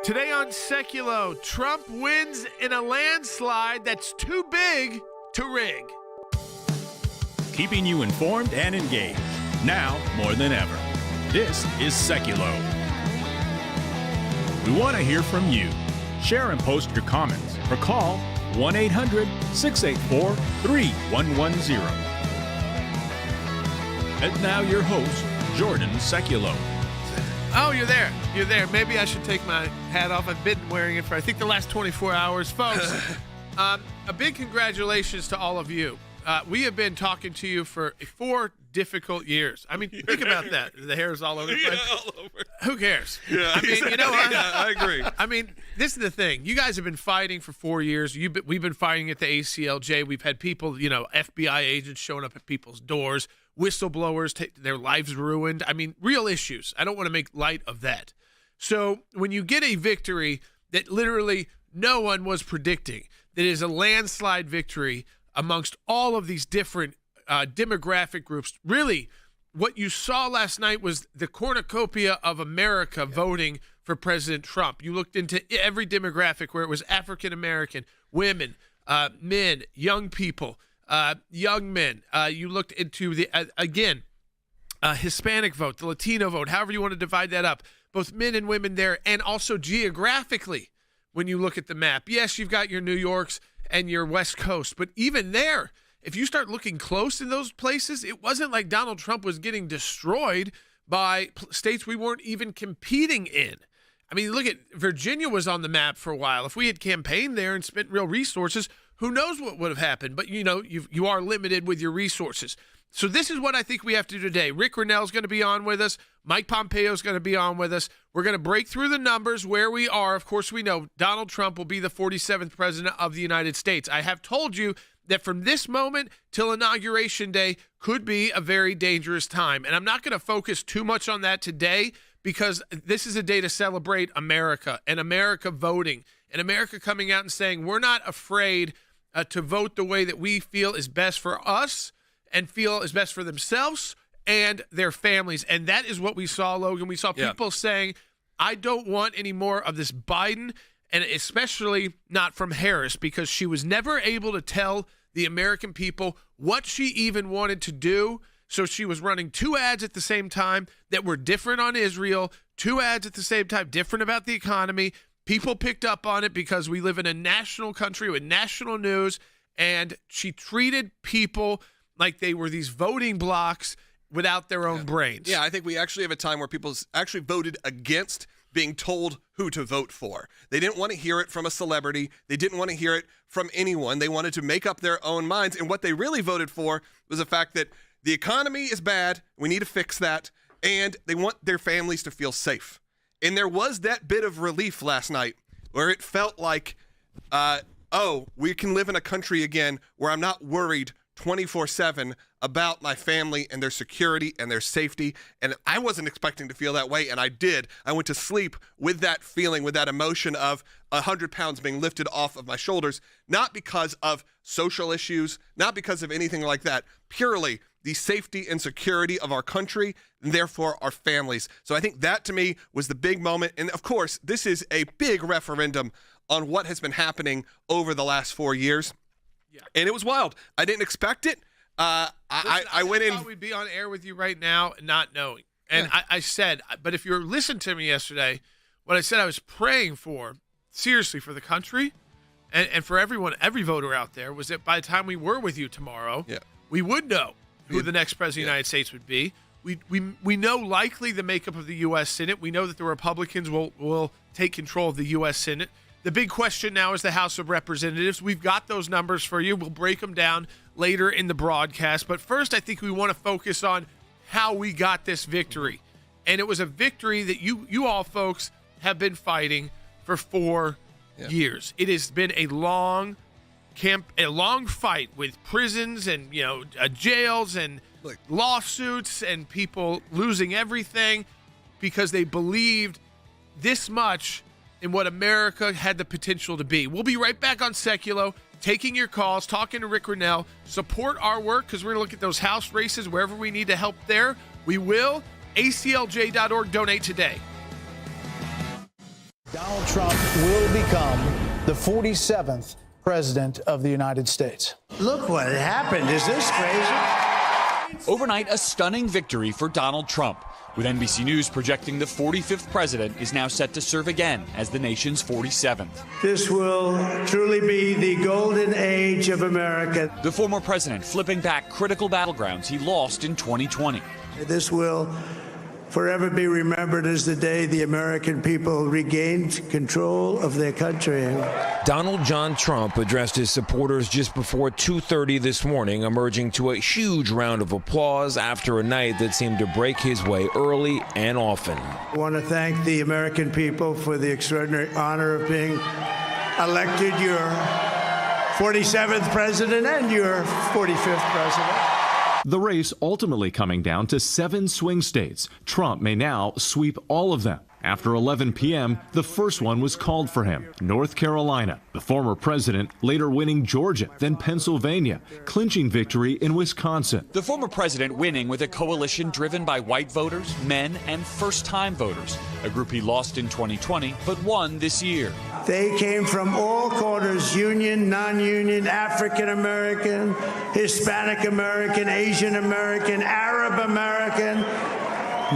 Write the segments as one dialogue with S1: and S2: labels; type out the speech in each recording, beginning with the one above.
S1: Today on Sekulow, Trump wins in a landslide that's too big to rig.
S2: Keeping you informed and engaged, now more than ever. This is Sekulow. We want to hear from you. Share and post your comments or call 1-800-684-3110. And now your host, Jordan Sekulow.
S1: Oh, you're there. You're there. Maybe I should take my hat off. I've been wearing it for, I think, the last 24 hours. Folks, a big congratulations to all of you. We have been talking to you for 4 difficult years. I mean, think about that. The hair is all over the place.
S3: Yeah, all over.
S1: Who cares?
S3: Yeah,
S1: I mean, you know what?
S3: Yeah, I agree.
S1: I mean, this is the thing. You guys have been fighting for 4 years. We've been fighting at the AClj. We've had people, FBI agents showing up at people's doors, whistleblowers, their lives ruined. I mean, real issues. I don't want to make light of that. So when you get a victory that literally no one was predicting, that is a landslide victory amongst all of these different demographic groups, really what you saw last night was the cornucopia of America voting for President Trump. You looked into every demographic where it was African-American, women, men, young people, young men. You looked into the, Hispanic vote, the Latino vote, however you want to divide that up, both men and women there, and also geographically when you look at the map. Yes, you've got your New Yorks and your West Coast, but even there, if you start looking close in those places, it wasn't like Donald Trump was getting destroyed by states we weren't even competing in. I mean, look at Virginia was on the map for a while. If we had campaigned there and spent real resources, who knows what would have happened? But, you are limited with your resources. So this is what I think we have to do today. Rick Grenell's going to be on with us. Mike Pompeo's going to be on with us. We're going to break through the numbers where we are. Of course, we know Donald Trump will be the 47th president of the United States. I have told you that from this moment till Inauguration Day could be a very dangerous time. And I'm not going to focus too much on that today because this is a day to celebrate America and America voting and America coming out and saying we're not afraid to vote the way that we feel is best for us and feel is best for themselves and their families. And that is what we saw, Logan. We saw people saying, I don't want any more of this Biden, and especially not from Harris, because she was never able to tell the American people what she even wanted to do. So she was running 2 ads at the same time that were different on Israel, 2 ads at the same time, different about the economy. People picked up on it because we live in a national country with national news, and she treated people like they were these voting blocks without their own brains.
S3: Yeah, I think we actually have a time where people actually voted against being told who to vote for. They didn't want to hear it from a celebrity. They didn't want to hear it from anyone. They wanted to make up their own minds. And what they really voted for was the fact that the economy is bad. We need to fix that. And they want their families to feel safe. And there was that bit of relief last night where it felt like, we can live in a country again where I'm not worried 24/7 about my family and their security and their safety. And I wasn't expecting to feel that way, and I did. I went to sleep with that feeling, with that emotion of 100 pounds being lifted off of my shoulders, not because of social issues, not because of anything like that, purely the safety and security of our country, and therefore our families. So I think that, to me, was the big moment. And, of course, this is a big referendum on what has been happening over the last 4 years. Yeah. And it was wild. I didn't expect it. I went in.
S1: I thought we'd be on air with you right now, not knowing. And yeah. I said, but if you listened to me yesterday, what I said I was praying for, seriously, for the country and for everyone, every voter out there, was that by the time we were with you tomorrow, we would know who the next president of the United States would be. We know likely the makeup of the U.S. Senate. We know that the Republicans will take control of the U.S. Senate. The big question now is the House of Representatives. We've got those numbers for you. We'll break them down later in the broadcast. But first, I think we want to focus on how we got this victory. And it was a victory that you all folks have been fighting for 4 years. It has been a long fight with prisons and jails and lawsuits and people losing everything because they believed this much in what America had the potential to be. We'll be right back on Sekulow, taking your calls, talking to Rick Grenell. Support our work because we're going to look at those House races wherever we need to help there. We will. AClj.org. Donate today.
S4: Donald Trump will become the 47th president of the United States.
S5: Look what happened. Is this crazy?
S6: Overnight, a stunning victory for Donald Trump, with NBC News projecting the 45th president is now set to serve again as the nation's 47th.
S5: This will truly be the golden age of America.
S6: The former president flipping back critical battlegrounds he lost in 2020.
S5: This will forever be remembered as the day the American people regained control of their country.
S7: Donald John Trump addressed his supporters just before 2:30 this morning, emerging to a huge round of applause after a night that seemed to break his way early and often.
S5: I want to thank the American people for the extraordinary honor of being elected your 47th president and your 45th president.
S8: The race ultimately coming down to 7 swing states. Trump may now sweep all of them. After 11 p.m., the first one was called for him, North Carolina. The former president later winning Georgia, then Pennsylvania, clinching victory in Wisconsin.
S6: The former president winning with a coalition driven by white voters, men, and first-time voters, a group he lost in 2020 but won this year.
S5: They came from all corners, union, non-union, African American, Hispanic American, Asian American, Arab American,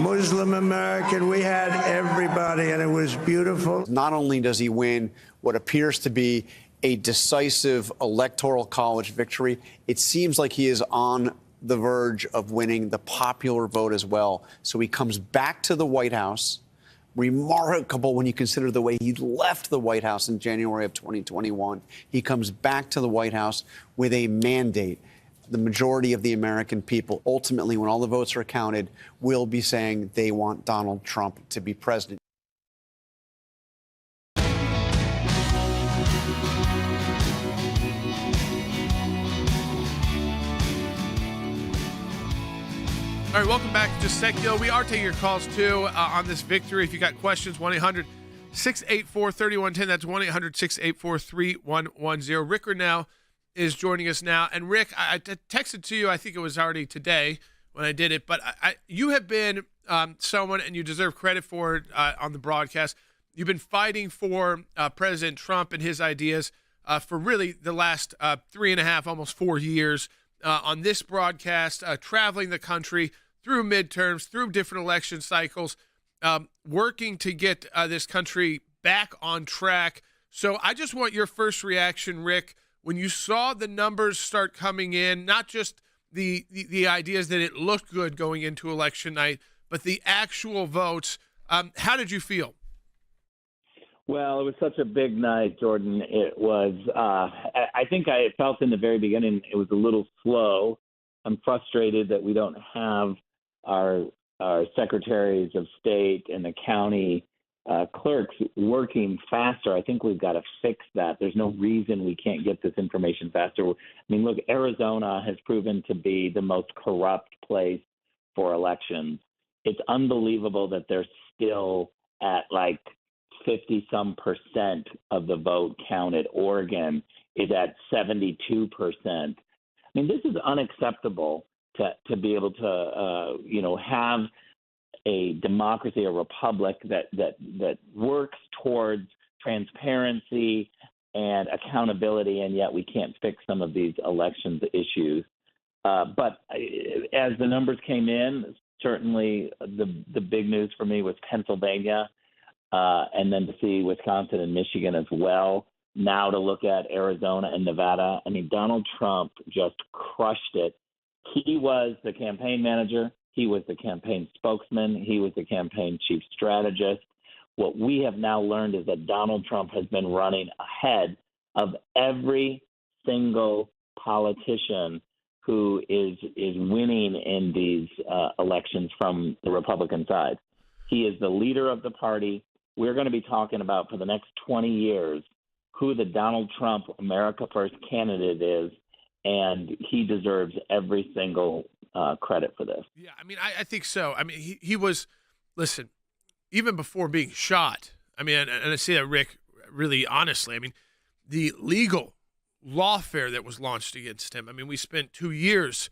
S5: Muslim American. We had everybody, and it was beautiful.
S9: Not only does he win what appears to be a decisive Electoral College victory, it seems like he is on the verge of winning the popular vote as well. So he comes back to the White House. Remarkable when you consider the way he left the White House in January of 2021. He comes back to the White House with a mandate. The majority of the American people, ultimately, when all the votes are counted, will be saying they want Donald Trump to be president.
S1: All right, welcome back to Sekulow. We are taking your calls, too, on this victory. If you got questions, 1-800-684-3110. That's 1-800-684-3110. Rick now is joining us now. And, Rick, I texted to you, I think it was already today when I did it, but you have been someone, and you deserve credit for it on the broadcast. You've been fighting for President Trump and his ideas for really the last 3.5, almost 4 years. On this broadcast, traveling the country through midterms, through different election cycles, working to get this country back on track. So I just want your first reaction, Rick, when you saw the numbers start coming in, not just the ideas that it looked good going into election night, but the actual votes. How did you feel?
S10: Well, it was such a big night, Jordan. It was, I think I felt in the very beginning it was a little slow. I'm frustrated that we don't have our secretaries of state and the county clerks working faster. I think we've got to fix that. There's no reason we can't get this information faster. I mean, look, Arizona has proven to be the most corrupt place for elections. It's unbelievable that they're still at like 50-some% of the vote counted. Oregon is at 72%. I mean, this is unacceptable to be able to, have a democracy, a republic that works towards transparency and accountability, and yet we can't fix some of these elections issues. But as the numbers came in, certainly the big news for me was Pennsylvania. And then to see Wisconsin and Michigan as well. Now to look at Arizona and Nevada. I mean, Donald Trump just crushed it. He was the campaign manager. He was the campaign spokesman. He was the campaign chief strategist. What we have now learned is that Donald Trump has been running ahead of every single politician who is winning in these elections from the Republican side. He is the leader of the party. We're going to be talking about for the next 20 years who the Donald Trump America First candidate is, and he deserves every single credit for this.
S1: Yeah, I mean, I think so. I mean, he was, listen, even before being shot, I mean, and I say that, Rick, really honestly, I mean, the legal lawfare that was launched against him, I mean, we spent 2 years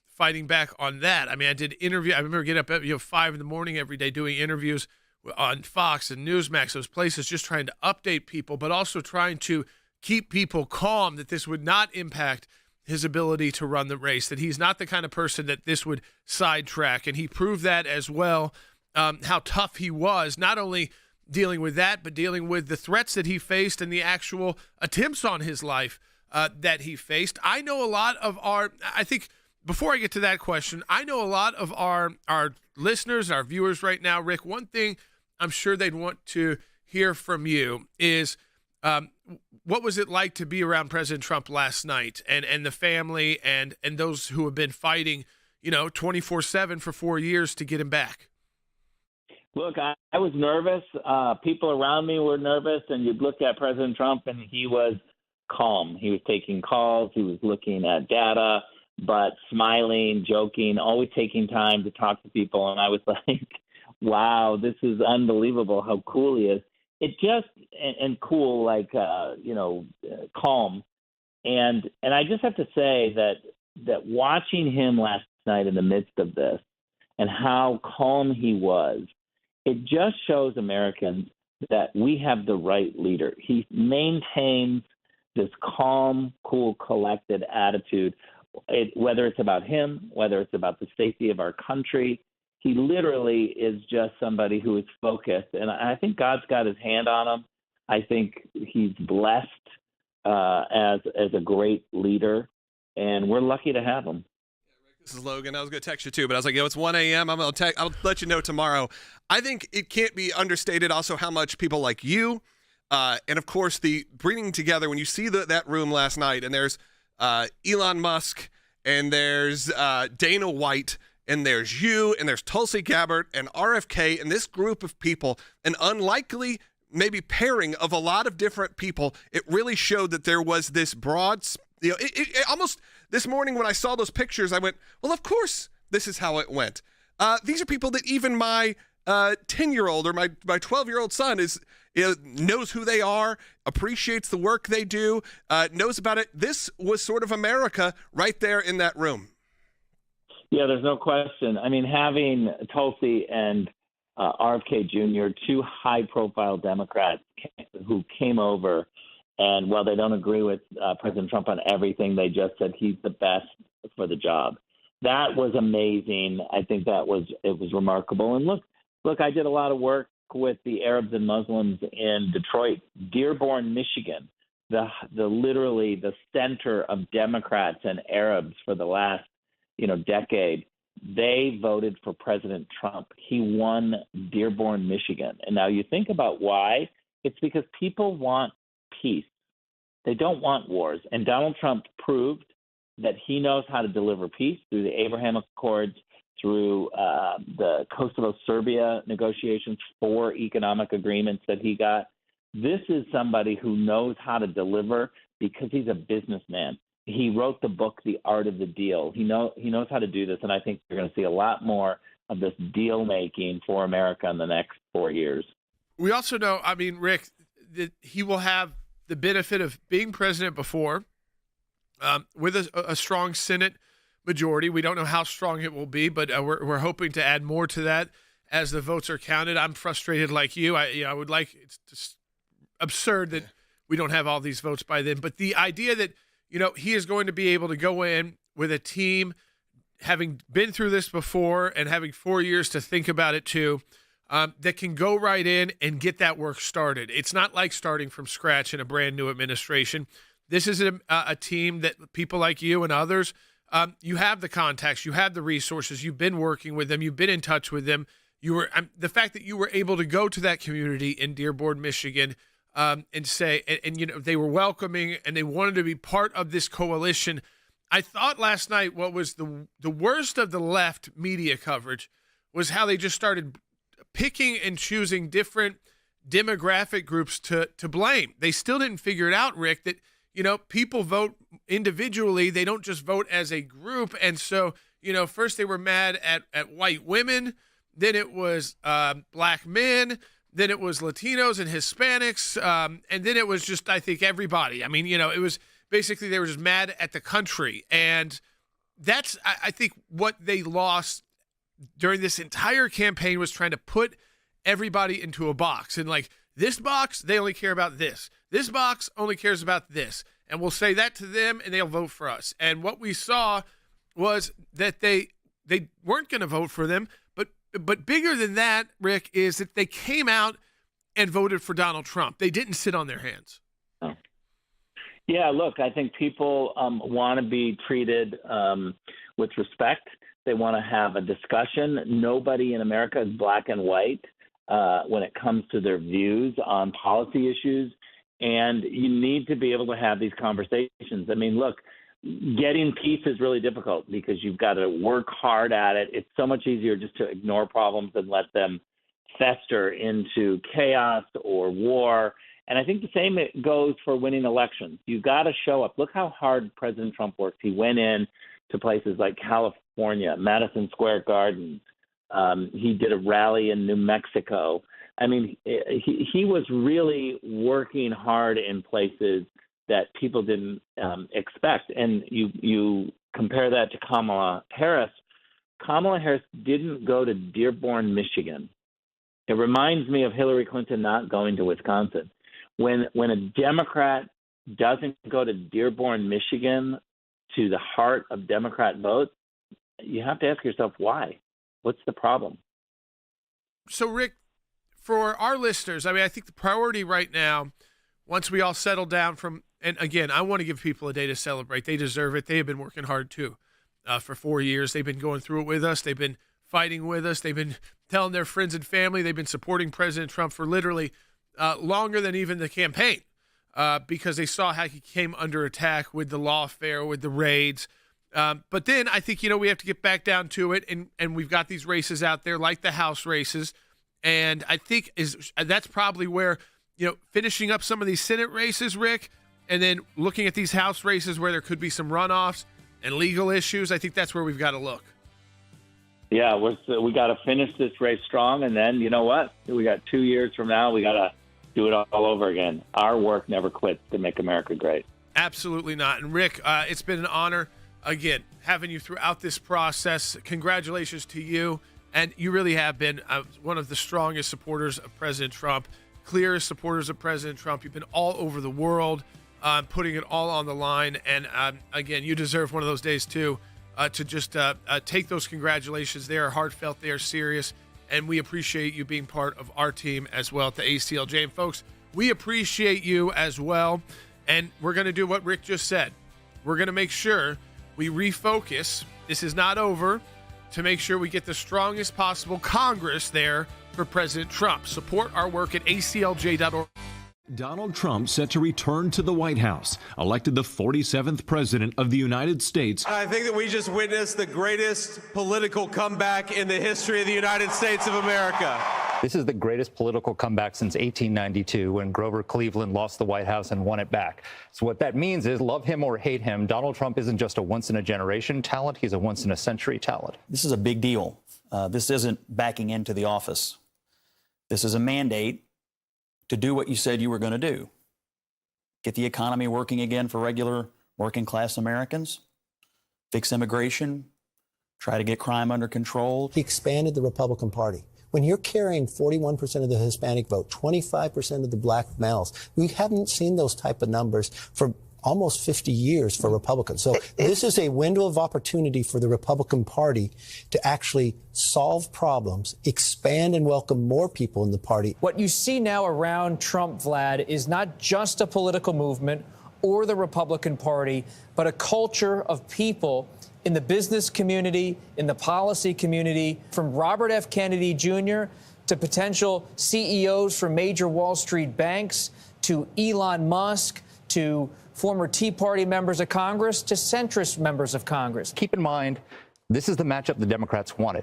S1: fighting back on that. I mean, I did interview. I remember getting up at 5 in the morning every day doing interviews on Fox and Newsmax, those places, just trying to update people, but also trying to keep people calm that this would not impact his ability to run the race, that he's not the kind of person that this would sidetrack. And he proved that as well, how tough he was, not only dealing with that, but dealing with the threats that he faced and the actual attempts on his life that he faced. I know a lot of I think before I get to that question, I know a lot of our listeners, our viewers right now, Rick, one thing I'm sure they'd want to hear from you is what was it like to be around President Trump last night and the family and those who have been fighting, 24/7 for 4 years to get him back?
S10: Look, I was nervous. People around me were nervous, and you'd look at President Trump, and he was calm. He was taking calls. He was looking at data, but smiling, joking, always taking time to talk to people. And I was like, wow, this is unbelievable how cool he is. It just and cool, like calm, and I just have to say that watching him last night in the midst of this and how calm he was, it just shows Americans that we have the right leader. He maintains this calm, cool, collected attitude, whether it's about him, whether it's about the safety of our country. He literally is just somebody who is focused, and I think God's got his hand on him. I think he's blessed as a great leader, and we're lucky to have him.
S3: This is Logan. I was going to text you too, but I was like, it's 1 a.m. I'll let you know tomorrow. I think it can't be understated also how much people like you, and of course the bringing together, when you see that room last night, and there's Elon Musk, and there's Dana White, and there's you, and there's Tulsi Gabbard, and RFK, and this group of people, an unlikely maybe pairing of a lot of different people. It really showed that there was this broad, it almost, this morning when I saw those pictures, I went, well, of course this is how it went. These are people that even my 10-year-old or my 12-year-old son knows who they are, appreciates the work they do, knows about it. This was sort of America right there in that room.
S10: Yeah, there's no question. I mean, having Tulsi and RFK Jr., two high-profile Democrats who came over, and while they don't agree with President Trump on everything, they just said he's the best for the job. That was amazing. I think it was remarkable. And look, I did a lot of work with the Arabs and Muslims in Detroit, Dearborn, Michigan, literally the center of Democrats and Arabs for the last decade. They voted for President Trump. He won Dearborn, Michigan. And now you think about why. It's because people want peace. They don't want wars. And Donald Trump proved that he knows how to deliver peace through the Abraham Accords, through the Kosovo-Serbia negotiations, 4 economic agreements that he got. This is somebody who knows how to deliver because he's a businessman. He wrote the book, The Art of the Deal. He knows how to do this, and I think you're going to see a lot more of this deal-making for America in the next 4 years.
S1: We also know, Rick, that he will have the benefit of being president before with a strong Senate majority. We don't know how strong it will be, but we're hoping to add more to that as the votes are counted. I'm frustrated like you. I would like, it's just absurd that we don't have all these votes by then. But the idea that he is going to be able to go in with a team, having been through this before and having 4 years to think about it too, that can go right in and get that work started. It's not like starting from scratch in a brand new administration. This is a team that people like you and others, you have the contacts, you have the resources, you've been working with them, you've been in touch with them. The fact that you were able to go to that community in Dearborn, Michigan, and say, and they were welcoming and they wanted to be part of this coalition. I thought last night what was the worst of the left media coverage was how they just started picking and choosing different demographic groups to blame. They still didn't figure it out, Rick, that people vote individually. They don't just vote as a group. And so, first they were mad at white women, then it was black men, then it was Latinos and Hispanics, and then it was just, I think, everybody. It was basically they were just mad at the country. And that's, I think, what they lost during this entire campaign was trying to put everybody into a box. And like, this box, they only care about this. This box only cares about this. And we'll say that to them, and they'll vote for us. And what we saw was that they weren't going to vote for them. But bigger than that, Rick, is that they came out and voted for Donald Trump. They didn't sit on their hands.
S10: Yeah, look, I think people want to be treated with respect. They want to have a discussion. Nobody in America is black and white when it comes to their views on policy issues. And you need to be able to have these conversations. I mean, look, getting peace is really difficult because you've got to work hard at it. It's so much easier just to ignore problems and let them fester into chaos or war. And I think the same goes for winning elections. You've got to show up. Look how hard President Trump worked. He went in to places like California, Madison Square Gardens. He did a rally in New Mexico. I mean, he was really working hard in places that people didn't expect. And you compare that to Kamala Harris. Kamala Harris didn't go to Dearborn, Michigan. It reminds me of Hillary Clinton not going to Wisconsin. When a Democrat doesn't go to Dearborn, Michigan, to the heart of Democrat votes, you have to ask yourself why. What's the problem?
S1: So, Rick, for our listeners, I mean, I think the priority right now, once we all settle down from, and again, I want to give people a day to celebrate. They deserve it. They have been working hard too for 4 years. They've been going through it with us. They've been fighting with us. They've been telling their friends and family. They've been supporting President Trump for literally longer than even the campaign because they saw how he came under attack with the lawfare, with the raids. But then I think, we have to get back down to it, and we've got these races out there like the House races. And I think that's probably where, finishing up some of these Senate races, Rick, and then looking at these House races where there could be some runoffs and legal issues, I think that's where we've got to look.
S10: Yeah, we got to finish this race strong, and then, you know what? We got 2 years from now, we got to do it all over again. Our work never quits to make America great.
S1: Absolutely not. And Rick, it's been an honor, again, having you throughout this process. Congratulations to you. And you really have been one of the strongest supporters of President Trump, clearest supporters of President Trump. You've been all over the world, putting it all on the line. And again, you deserve one of those days too, to just take those congratulations. They are heartfelt. They are serious. And we appreciate you being part of our team as well at the AClj. And folks, we appreciate you as well. And we're going to do what Rick just said. We're going to make sure we refocus. This is not over, to make sure we get the strongest possible Congress there for President Trump. Support our work at aclj.org.
S8: Donald Trump set to return to the White House, elected the 47th president of the United States.
S11: I think that we just witnessed the greatest political comeback in the history of the United States of America.
S12: This is the greatest political comeback since 1892 when Grover Cleveland lost the White House and won it back. So what that means is, love him or hate him, Donald Trump isn't just a once-in-a-generation talent, he's a once-in-a-century talent.
S13: This is a big deal. This isn't backing into the office. This is a mandate to do what you said you were going to do. Get the economy working again for regular working-class Americans, fix immigration, try to get crime under control.
S14: He expanded the Republican Party. When you're carrying 41% of the Hispanic vote, 25% of the black males, we haven't seen those type of numbers for almost 50 years for Republicans. So this is a window of opportunity for the Republican Party to actually solve problems, expand and welcome more people in the party.
S15: What you see now around Trump, Vlad, is not just a political movement or the Republican Party, but a culture of people in the business community, in the policy community, from Robert F. Kennedy Jr. to potential CEOs from major Wall Street banks, to Elon Musk, to former Tea Party members of Congress, to centrist members of Congress.
S12: Keep in mind, this is the matchup the Democrats wanted.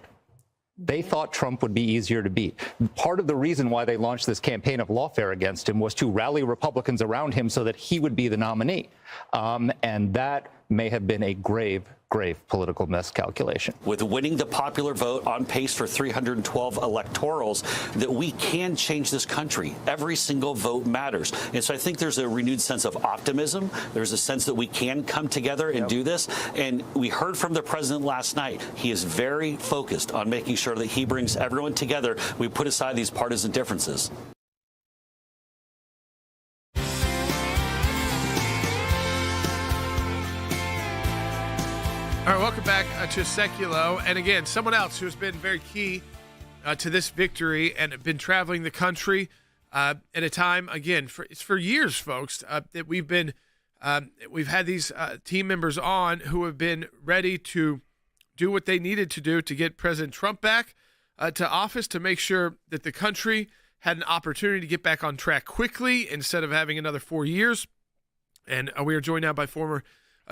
S12: They thought Trump would be easier to beat. Part of the reason why they launched this campaign of lawfare against him was to rally Republicans around him so that he would be the nominee. And that may have been a grave grave political miscalculation.
S16: With winning the popular vote on pace for 312 electorals, that we can change this country. Every single vote matters. And so I think there's a renewed sense of optimism. There's a sense that we can come together and do this. And we heard from the president last night. He is very focused on making sure that he brings everyone together. We put aside these partisan differences.
S1: All right, welcome back to Sekulow. And again, someone else who has been very key to this victory and been traveling the country at a time, again, for years, folks, that we've had these team members on who have been ready to do what they needed to do to get President Trump back to office, to make sure that the country had an opportunity to get back on track quickly instead of having another 4 years. And we are joined now by former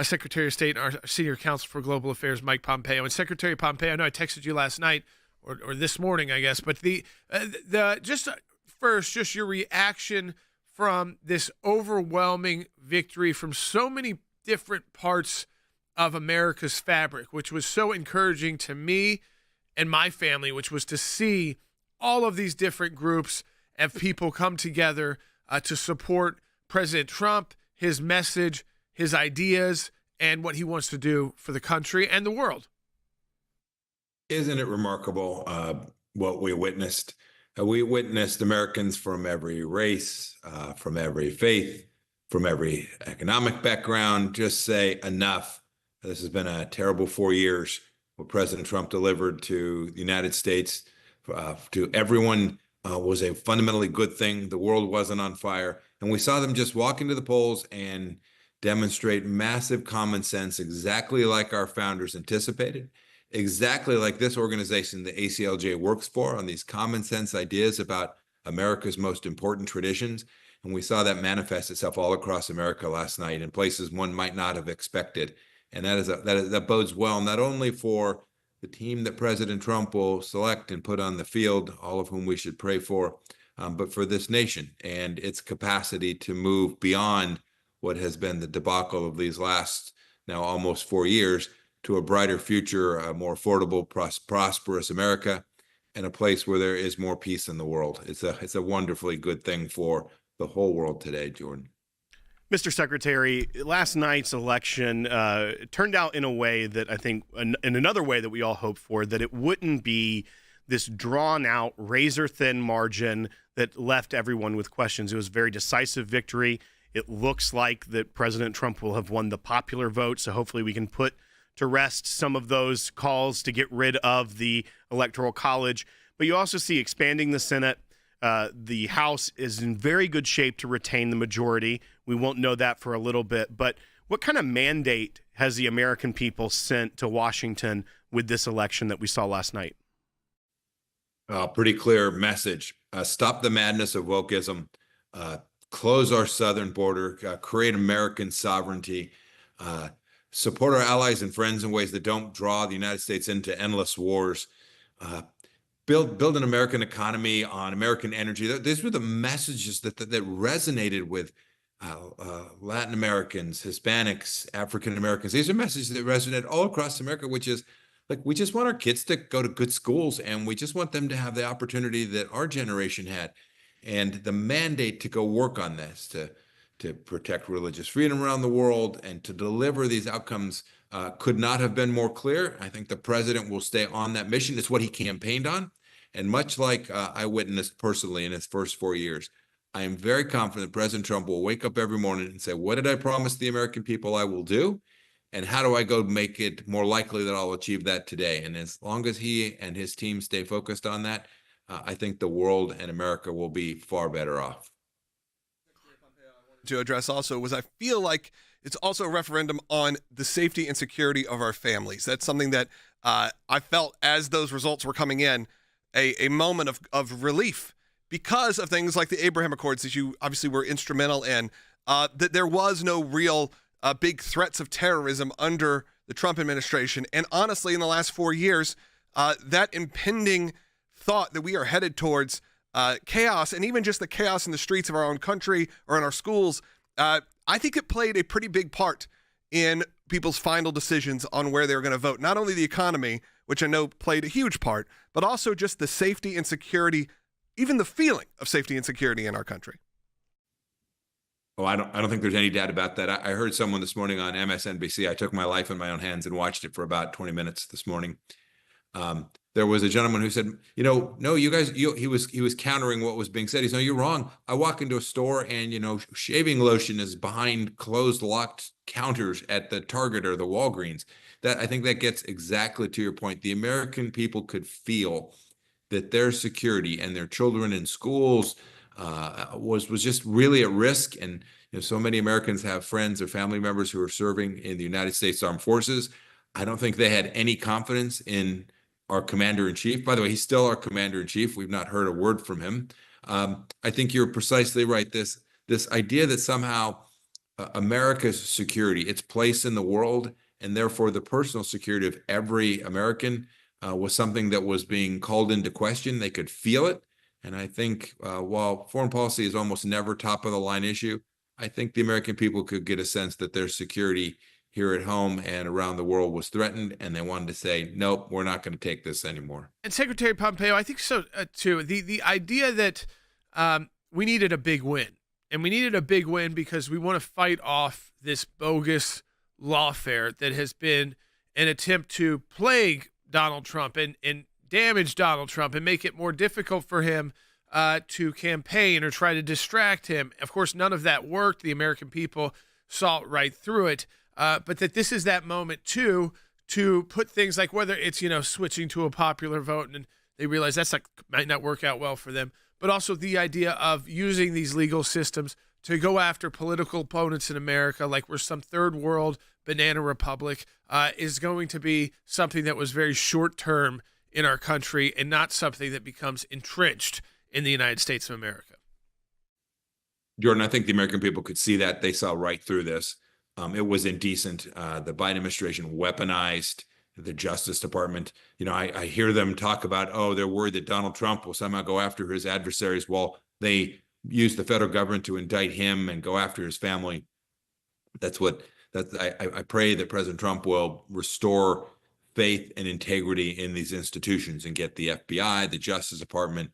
S1: Secretary of State and our Senior Counsel for Global Affairs, Mike Pompeo. And Secretary Pompeo, I know I texted you last night or this morning, I guess, but just your reaction from this overwhelming victory from so many different parts of America's fabric, which was so encouraging to me and my family, which was to see all of these different groups of people come together to support President Trump, his message, his ideas, and what he wants to do for the country and the world.
S17: Isn't it remarkable what we witnessed? We witnessed Americans from every race, from every faith, from every economic background just say enough. This has been a terrible 4 years. What President Trump delivered to the United States, to everyone, was a fundamentally good thing. The world wasn't on fire. And we saw them just walk into the polls and demonstrate massive common sense, exactly like our founders anticipated, exactly like this organization, the AClj, works for, on these common sense ideas about America's most important traditions. And we saw that manifest itself all across America last night in places one might not have expected. And that bodes well, not only for the team that President Trump will select and put on the field, all of whom we should pray for, but for this nation and its capacity to move beyond what has been the debacle of these last now almost 4 years to a brighter future, a more affordable, prosperous America, and a place where there is more peace in the world. It's a wonderfully good thing for the whole world today, Jordan.
S18: Mr. Secretary, last night's election turned out in a way that I think, in another way that we all hoped for, that it wouldn't be this drawn-out, razor-thin margin that left everyone with questions. It was a very decisive victory. It looks like that President Trump will have won the popular vote, so hopefully we can put to rest some of those calls to get rid of the Electoral College. But you also see expanding the Senate. The House is in very good shape to retain the majority. We won't know that for a little bit. But what kind of mandate has the American people sent to Washington with this election that we saw last night?
S17: Pretty clear message. Stop the madness of wokeism. Close our southern border, create American sovereignty, support our allies and friends in ways that don't draw the United States into endless wars, build an American economy on American energy. These were the messages that resonated with Latin Americans, Hispanics, African Americans. These are messages that resonate all across America, which is like, we just want our kids to go to good schools, and we just want them to have the opportunity that our generation had. And the mandate to go work on this, to protect religious freedom around the world and to deliver these outcomes could not have been more clear. I think the president will stay on that mission. It's what he campaigned on. And much like I witnessed personally in his first 4 years, I am very confident President Trump will wake up every morning and say, what did I promise the American people I will do? And how do I go make it more likely that I'll achieve that today? And as long as he and his team stay focused on that, I think the world and America will be far better off.
S3: To address also was, I feel like it's also a referendum on the safety and security of our families. That's something that I felt as those results were coming in, a moment of relief because of things like the Abraham Accords that you obviously were instrumental in, that there was no real big threats of terrorism under the Trump administration. And honestly, in the last 4 years, that impending thought that we are headed towards chaos, and even just the chaos in the streets of our own country or in our schools, I think it played a pretty big part in people's final decisions on where they're going to vote. Not only the economy, which I know played a huge part, but also just the safety and security, even the feeling of safety and security in our country.
S17: Oh, I don't think there's any doubt about that. I heard someone this morning on MSNBC. I took my life in my own hands and watched it for about 20 minutes this morning. There was a gentleman who said, no, you guys, he was countering what was being said. He's, no, you're wrong. I walk into a store and, shaving lotion is behind closed, locked counters at the Target or the Walgreens. I think that gets exactly to your point. The American people could feel that their security and their children in schools was just really at risk. And so many Americans have friends or family members who are serving in the United States Armed Forces. I don't think they had any confidence in our commander-in-chief. By the way, he's still our commander-in-chief. We've not heard a word from him. I think you're precisely right. This idea that somehow America's security, its place in the world, and therefore the personal security of every American was something that was being called into question. They could feel it. And I think while foreign policy is almost never top of the line issue, I think the American people could get a sense that their security here at home and around the world was threatened, and they wanted to say, nope, we're not going to take this anymore.
S1: And Secretary Pompeo, I think so too. The idea that we needed a big win, and we needed a big win because we want to fight off this bogus lawfare that has been an attempt to plague Donald Trump and damage Donald Trump and make it more difficult for him to campaign or try to distract him. Of course, none of that worked. The American people saw right through it. But that this is that moment, too, to put things like whether it's, switching to a popular vote and they realize might not work out well for them, but also the idea of using these legal systems to go after political opponents in America like we're some third world banana republic is going to be something that was very short term in our country and not something that becomes entrenched in the United States of America.
S17: Jordan, I think the American people could see that. They saw right through this. It was indecent. The Biden administration weaponized the Justice Department. I hear them talk about, they're worried that Donald Trump will somehow go after his adversaries. Well, they use the federal government to indict him and go after his family. I pray that President Trump will restore faith and integrity in these institutions and get the FBI, the Justice Department,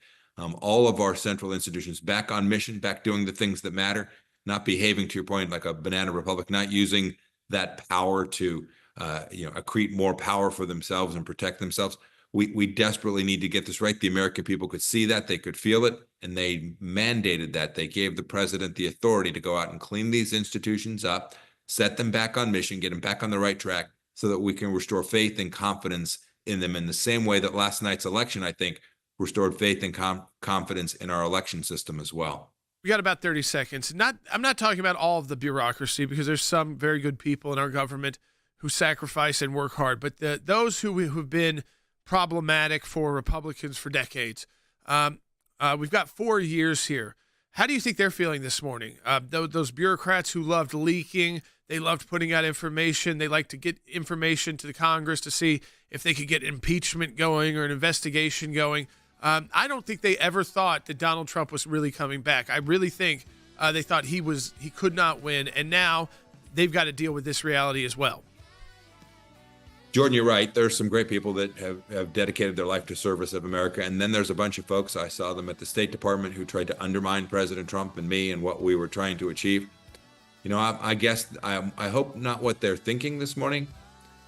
S17: all of our central institutions back on mission, back doing the things that matter. Not behaving, to your point, like a banana republic, not using that power to, accrete more power for themselves and protect themselves. We desperately need to get this right. The American people could see that, they could feel it, and they mandated that. They gave the president the authority to go out and clean these institutions up, set them back on mission, get them back on the right track so that we can restore faith and confidence in them in the same way that last night's election, I think, restored faith and confidence in our election system as well.
S1: We got about 30 seconds. I'm not talking about all of the bureaucracy because there's some very good people in our government who sacrifice and work hard. But those who've been problematic for Republicans for decades, we've got 4 years here. How do you think they're feeling this morning? Those bureaucrats who loved leaking, they loved putting out information. They like to get information to the Congress to see if they could get impeachment going or an investigation going. I don't think they ever thought that Donald Trump was really coming back. I really think they thought he could not win, and now they've got to deal with this reality as well.
S17: Jordan, you're right. There's some great people that have dedicated their life to service of America, and then there's a bunch of folks, I saw them at the State Department, who tried to undermine President Trump and me and what we were trying to achieve. I guess I hope not what they're thinking this morning.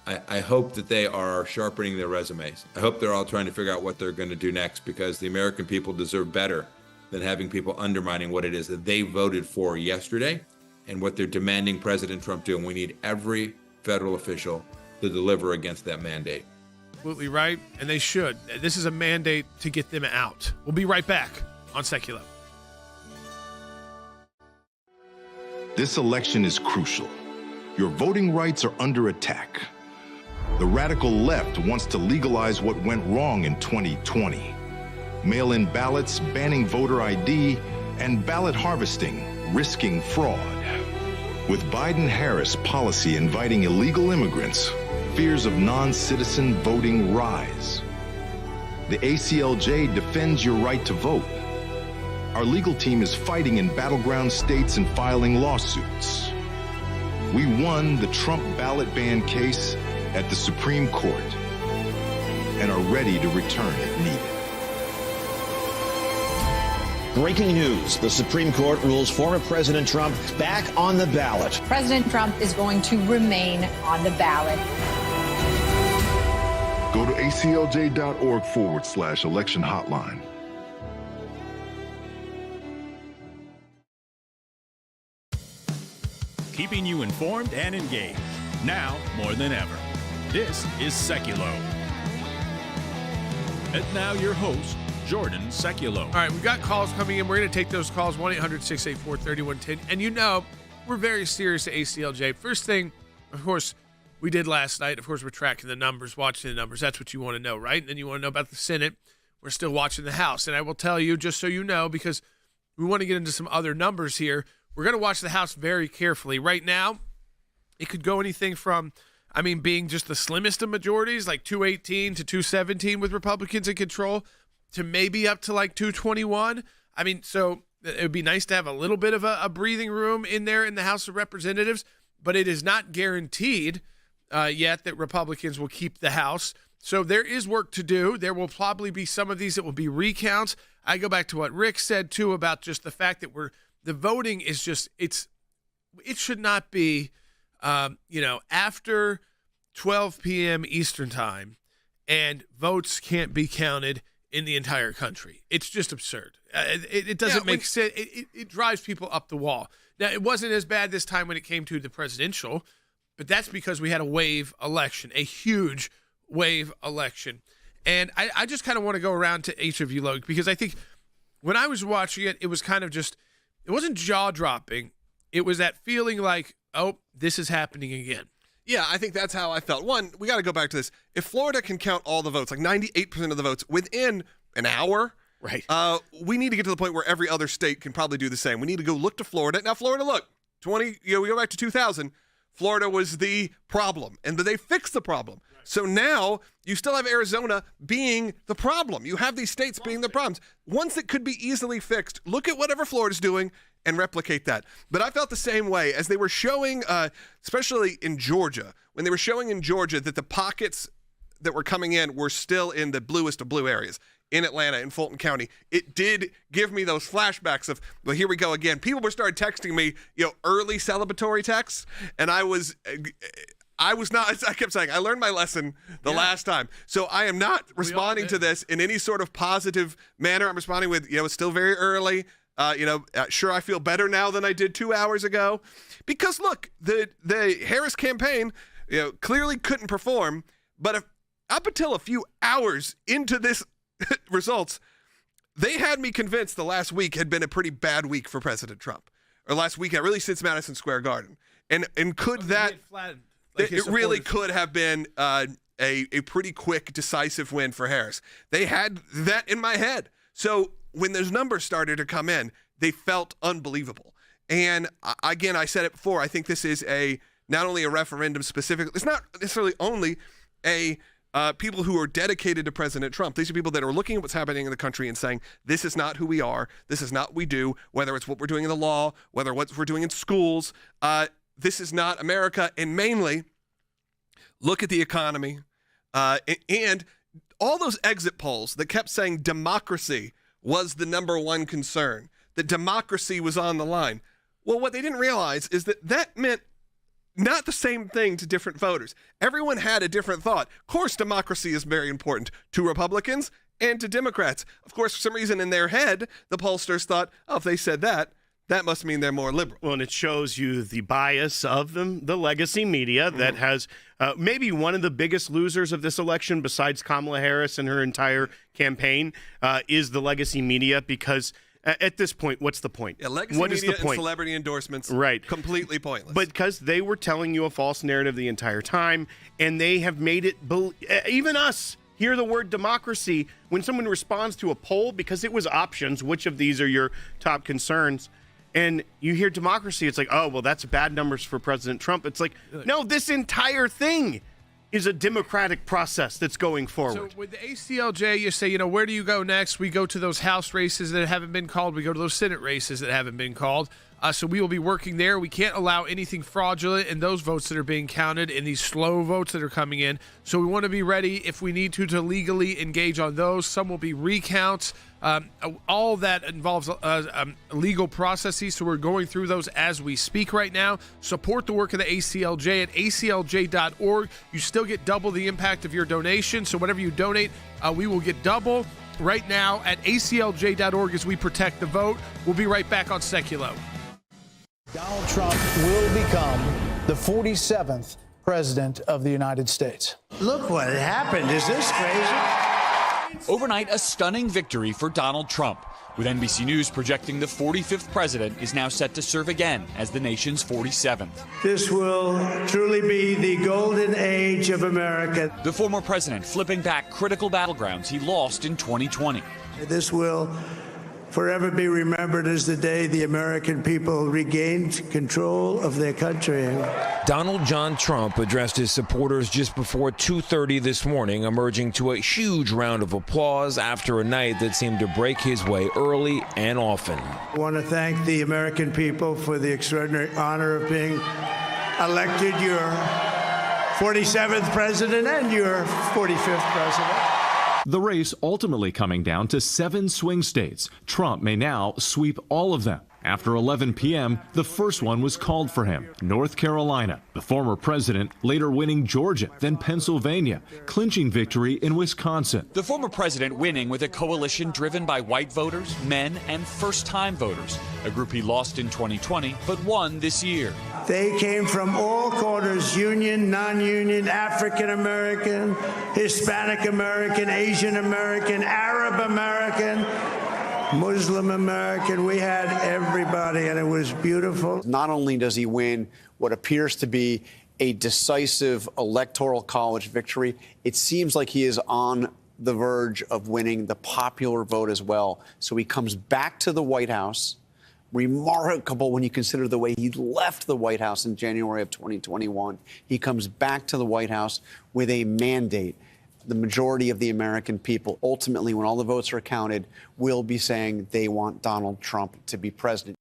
S17: I hope that they are sharpening their resumes. I hope they're all trying to figure out what they're going to do next, because the American people deserve better than having people undermining what it is that they voted for yesterday and what they're demanding President Trump do. And we need every federal official to deliver against that mandate.
S1: Absolutely right, and they should. This is a mandate to get them out. We'll be right back on Sekulow.
S19: This election is crucial. Your voting rights are under attack. The radical left wants to legalize what went wrong in 2020. Mail-in ballots, banning voter ID, and ballot harvesting, risking fraud. With Biden-Harris policy inviting illegal immigrants, fears of non-citizen voting rise. The AClj defends your right to vote. Our legal team is fighting in battleground states and filing lawsuits. We won the Trump ballot ban case at the Supreme Court and are ready to return if needed.
S20: Breaking news. The Supreme Court rules former President Trump back on the ballot.
S21: President Trump is going to remain on the ballot.
S19: Go to aclj.org/election hotline.
S2: Keeping you informed and engaged. Now more than ever. This is Sekulow. And now your host, Jordan Sekulow.
S1: All right, we've got calls coming in. We're going to take those calls, 1-800-684-3110. And you know, we're very serious at AClj. First thing, of course, we did last night. Of course, we're tracking the numbers, watching the numbers. That's what you want to know, right? And then you want to know about the Senate. We're still watching the House. And I will tell you, just so you know, because we want to get into some other numbers here, we're going to watch the House very carefully. Right now, it could go anything from, being just the slimmest of majorities, like 218 to 217 with Republicans in control, to maybe up to like 221. So it would be nice to have a little bit of a breathing room in there in the House of Representatives, but it is not guaranteed yet that Republicans will keep the House. So there is work to do. There will probably be some of these that will be recounts. I go back to what Rick said, too, about just the fact that the voting is just, it should not be, after 12 p.m. Eastern time and votes can't be counted in the entire country. It's just absurd. It doesn't make sense. It drives people up the wall. Now, it wasn't as bad this time when it came to the presidential, but that's because we had a wave election, a huge wave election. And I just kind of want to go around to each of you, Logan, because I think when I was watching it, it was kind of just, it wasn't jaw-dropping. It was that feeling like, oh, this is happening again.
S3: Yeah, I think that's how I felt. One, we got to go back to this. If Florida can count all the votes, like 98% of the votes, within an hour,
S1: right?
S3: We need to get to the point where every other state can probably do the same. We need to go look to Florida. Now, Florida, look, we go back to 2000. Florida was the problem, and they fixed the problem. Right. So now you still have Arizona being the problem. You have these states being the problems. Once it could be easily fixed, look at whatever Florida's doing and replicate that. But I felt the same way as they were showing, especially in Georgia, when they were showing in Georgia that the pockets that were coming in were still in the bluest of blue areas. In Atlanta, in Fulton County, it did give me those flashbacks of, well, here we go again. People were started texting me, early celebratory texts, and I was not, I kept saying, I learned my lesson the last time. So I am not responding to this in any sort of positive manner. I'm responding with, it's still very early. Sure, I feel better now than I did 2 hours ago. Because look, the Harris campaign, clearly couldn't perform, but up until a few hours into this results, they had me convinced the last week had been a pretty bad week for President Trump, or last weekend, really since Madison Square Garden. And could that, it really could have been a pretty quick, decisive win for Harris. They had that in my head. So when those numbers started to come in, they felt unbelievable. And again, I said it before, I think this is not only a referendum specifically, it's not necessarily only a people who are dedicated to President Trump. These are people that are looking at what's happening in the country and saying, this is not who we are. This is not what we do, whether it's what we're doing in the law, whether what we're doing in schools. This is not America. And mainly, look at the economy. And all those exit polls that kept saying democracy was the number one concern, that democracy was on the line. Well, what they didn't realize is that meant not the same thing to different voters. Everyone had a different thought. Of course, democracy is very important to Republicans and to Democrats. Of course, for some reason in their head, the pollsters thought, oh, if they said that must mean they're more liberal.
S18: Well, and it shows you the bias of the legacy media that has maybe one of the biggest losers of this election, besides Kamala Harris and her entire campaign, is the legacy media, because at this point, what's the point?
S3: Yeah, legacy
S18: what
S3: media
S18: is the point?
S3: And celebrity endorsements,
S18: right?
S3: Completely pointless.
S18: But because they were telling you a false narrative the entire time, and they have made it, even us hear the word democracy when someone responds to a poll, because it was options, which of these are your top concerns? And you hear democracy, it's like, oh, well, that's bad numbers for President Trump. It's like, no, this entire thing is a democratic process that's going forward.
S1: So with the AClj, you say, where do you go next? We go to those House races that haven't been called. We go to those Senate races that haven't been called. So we will be working there. We can't allow anything fraudulent in those votes that are being counted, in these slow votes that are coming in. So we want to be ready, if we need to legally engage on those. Some will be recounts. All that involves legal processes, so we're going through those as we speak right now. Support the work of the AClj at aclj.org. You still get double the impact of your donation, so whatever you donate, we will get double. Right now at aclj.org as we protect the vote. We'll be right back on Sekulow.
S4: Donald Trump will become the 47th president of the United States.
S5: Look what happened. Is this crazy?
S6: Overnight, a stunning victory for Donald Trump, with NBC News projecting the 45th president is now set to serve again as the nation's 47th.
S5: This will truly be the golden age of America.
S6: The former president flipping back critical battlegrounds he lost in 2020.
S5: This will forever be remembered as the day the American people regained control of their country.
S7: Donald John Trump addressed his supporters just before 2:30 this morning, emerging to a huge round of applause after a night that seemed to break his way early and often.
S5: I want to thank the American people for the extraordinary honor of being elected your 47th president and your 45th president.
S8: The race ultimately coming down to 7 swing states. Trump may now sweep all of them. After 11 p.m., the first one was called for him, North Carolina. The former president later winning Georgia, then Pennsylvania, clinching victory in Wisconsin.
S6: The former president winning with a coalition driven by white voters, men, and first-time voters, a group he lost in 2020 but won this year.
S5: They came from all corners, union, non-union, African American, Hispanic American, Asian American, Arab American, Muslim American. We had everybody, and it was beautiful.
S9: Not only does he win what appears to be a decisive Electoral College victory, it seems like he is on the verge of winning the popular vote as well. So he comes back to the White House. Remarkable when you consider the way he left the White House in January of 2021. He comes back to the White House with a mandate. The majority of the American people, ultimately, when all the votes are counted, will be saying they want Donald Trump to be president.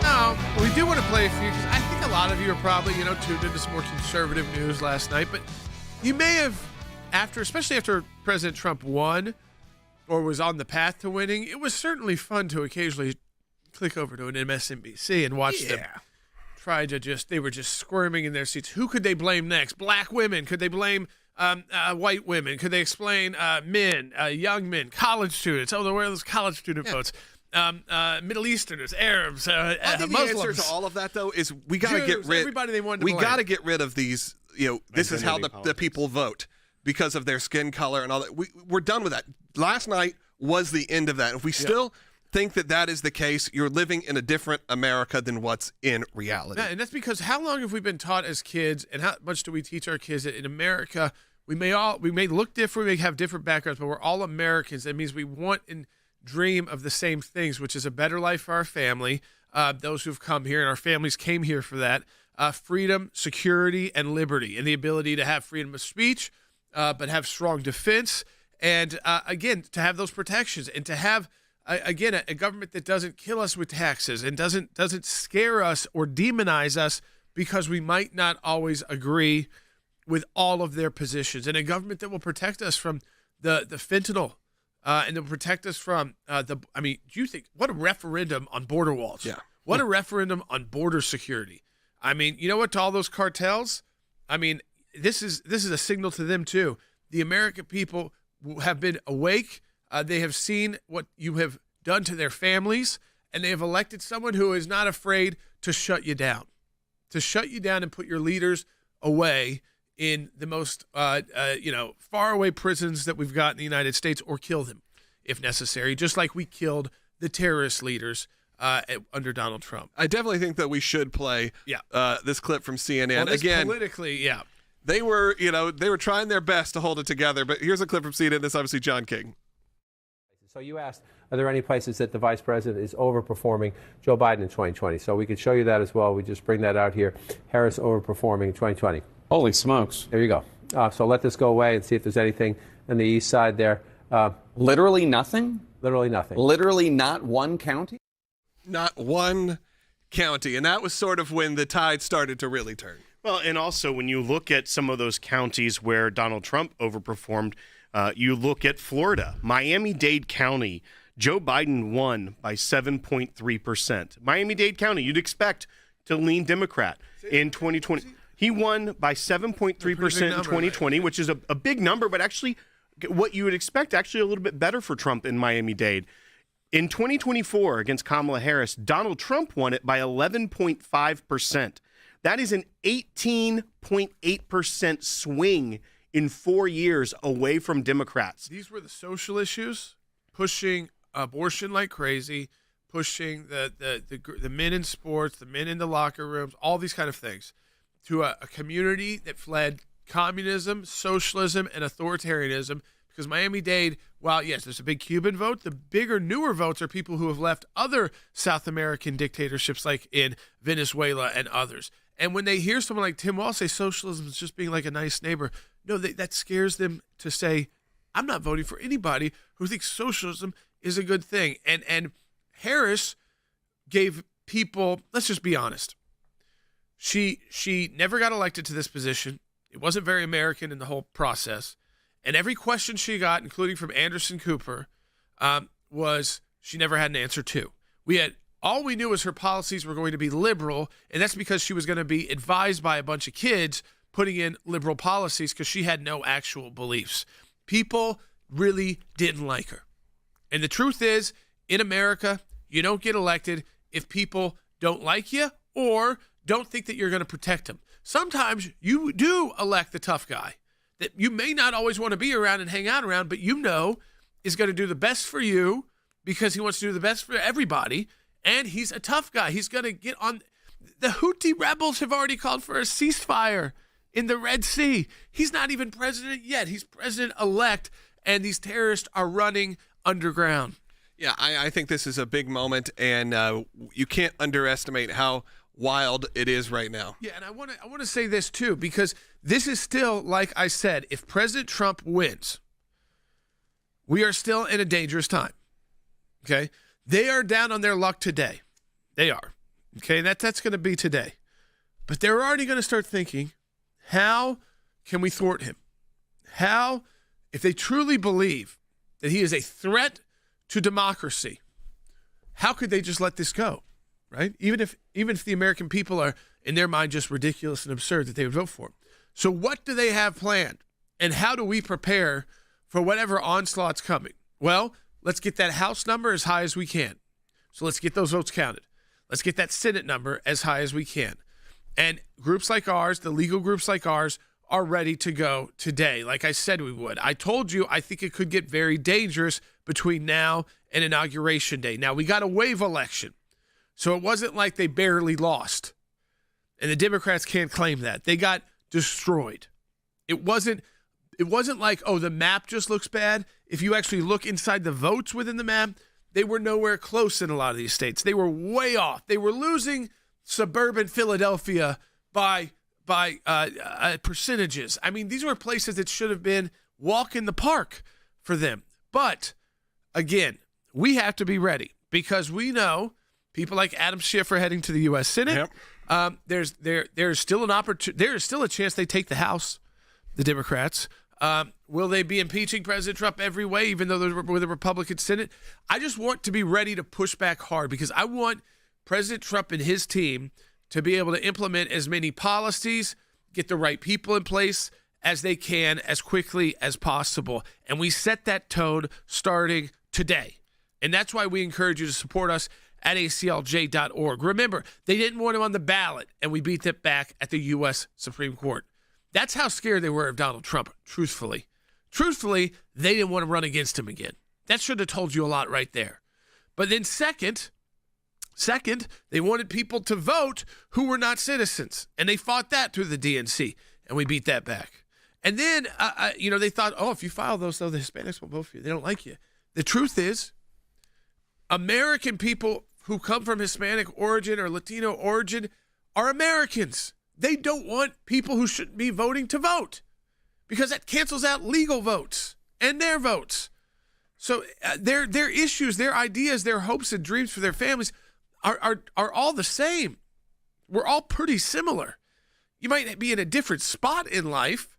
S1: Now, we do want to play a few, because I think a lot of you are probably, tuned into some more conservative news last night, but you may have, especially after President Trump won or was on the path to winning, it was certainly fun to occasionally click over to an MSNBC and watch them try to they were just squirming in their seats. Who could they blame next? Black women? Could they blame white women? Could they explain men, young men, college students? Oh, where are those college student votes? Middle Easterners, Arabs,
S3: I think
S1: Muslims.
S3: the answer to all of that, though, is we got to get rid.
S1: Everybody they wanted to
S3: we
S1: blame.
S3: got to get rid of these. This is how the people vote because of their skin color and all that. We're done with that. Last night was the end of that. If we still think that is the case, you're living in a different America than what's in reality.
S1: Yeah, and that's because how long have we been taught as kids, and how much do we teach our kids that in America we may look different, we may have different backgrounds, but we're all Americans. That means we want and dream of the same things, which is a better life for our family, those who've come here, and our families came here for that, freedom, security, and liberty, and the ability to have freedom of speech, but have strong defense, and again, to have those protections, and to have again, a government that doesn't kill us with taxes and doesn't scare us or demonize us because we might not always agree with all of their positions, and a government that will protect us from the fentanyl and to protect us from do you think, what a referendum on border walls?
S3: Yeah.
S1: What a referendum on border security. I mean, you know what, to all those cartels? I mean, this is a signal to them too. The American people have been awake. They have seen what you have done to their families, and they have elected someone who is not afraid to shut you down and put your leaders away in the most, faraway prisons that we've got in the United States, or kill them if necessary, just like we killed the terrorist leaders under Donald Trump.
S3: I definitely think that we should play this clip from CNN.
S1: Well, this
S3: again,
S1: politically,
S3: they were trying their best to hold it together, but here's a clip from CNN. This is obviously John King.
S22: So you asked, are there any places that the vice president is overperforming Joe Biden in 2020? So we could show you that as well. We just bring that out here. Harris overperforming in 2020.
S23: Holy smokes.
S22: There you go. So let this go away and see if there's anything on the east side there.
S10: Literally nothing?
S22: Literally nothing.
S10: Literally not one county?
S3: Not one county. And that was sort of when the tide started to really turn.
S18: Well, and also when you look at some of those counties where Donald Trump overperformed, you look at Florida, Miami-Dade County, Joe Biden won by 7.3%. Miami-Dade County, you'd expect to lean Democrat in 2020. He won by 7.3% in 2020, which is a big number, but actually what you would expect, actually a little bit better for Trump in Miami-Dade. In 2024 against Kamala Harris, Donald Trump won it by 11.5%. That is an 18.8% swing in 4 years away from Democrats.
S1: These were the social issues, pushing abortion like crazy, pushing the men in sports, the men in the locker rooms, all these kind of things, to a community that fled communism, socialism, and authoritarianism. Because Miami-Dade, while yes, there's a big Cuban vote, the bigger, newer votes are people who have left other South American dictatorships like in Venezuela and others. And when they hear someone like Tim Walz say socialism is just being like a nice neighbor, no, that scares them to say, I'm not voting for anybody who thinks socialism is a good thing. And Harris gave people, let's just be honest, she never got elected to this position. It wasn't very American in the whole process. And every question she got, including from Anderson Cooper, was she never had an answer to. All we knew was her policies were going to be liberal, and that's because she was going to be advised by a bunch of kids putting in liberal policies because she had no actual beliefs. People really didn't like her. And the truth is, in America, you don't get elected if people don't like you or don't think that you're going to protect them. Sometimes you do elect the tough guy that you may not always want to be around and hang out around, but you know is going to do the best for you because he wants to do the best for everybody, and he's a tough guy. He's going to get on. The Houthi rebels have already called for a ceasefire in the Red Sea. He's not even president yet. He's president-elect, and these terrorists are running underground.
S3: Yeah, I think this is a big moment, and you can't underestimate how wild it is right now.
S1: Yeah, and I want to say this too, because this is still, like I said, if President Trump wins, we are still in a dangerous time. Okay? They are down on their luck today. They are. Okay, that's going to be today. But they're already going to start thinking, how can we thwart him? How, if they truly believe that he is a threat to democracy, how could they just let this go? Right? Even if the American people are, in their mind, just ridiculous and absurd that they would vote for him. So what do they have planned? And how do we prepare for whatever onslaught's coming? Well, let's get that House number as high as we can. So let's get those votes counted. Let's get that Senate number as high as we can. And groups like ours, the legal groups like ours, are ready to go today, like I said we would. I told you I think it could get very dangerous between now and Inauguration Day. Now, we got a wave election. So it wasn't like they barely lost. And the Democrats can't claim that. They got destroyed. It wasn't like, oh, the map just looks bad. If you actually look inside the votes within the map, they were nowhere close in a lot of these states. They were way off. They were losing suburban Philadelphia by percentages. I mean, these were places that should have been walk in the park for them. But, again, we have to be ready because we know people like Adam Schiff are heading to the U.S. Senate. Yep. There's still an opportunity. There is still a chance they take the House, the Democrats. Will they be impeaching President Trump every way, even though they're with a Republican Senate? I just want to be ready to push back hard because I want President Trump and his team to be able to implement as many policies, get the right people in place as they can as quickly as possible. And we set that tone starting today. And that's why we encourage you to support us at AClj.org. Remember, they didn't want him on the ballot, and we beat them back at the U.S. Supreme Court. That's how scared they were of Donald Trump, truthfully. Truthfully, they didn't want to run against him again. That should have told you a lot right there. But then second, they wanted people to vote who were not citizens, and they fought that through the DNC, and we beat that back. And then, they thought, oh, if you file those, though, the Hispanics won't vote for you. They don't like you. The truth is, American people who come from Hispanic origin or Latino origin are Americans. They don't want people who shouldn't be voting to vote because that cancels out legal votes and their votes. So their issues, their ideas, their hopes and dreams for their families are all the same. We're all pretty similar. You might be in a different spot in life.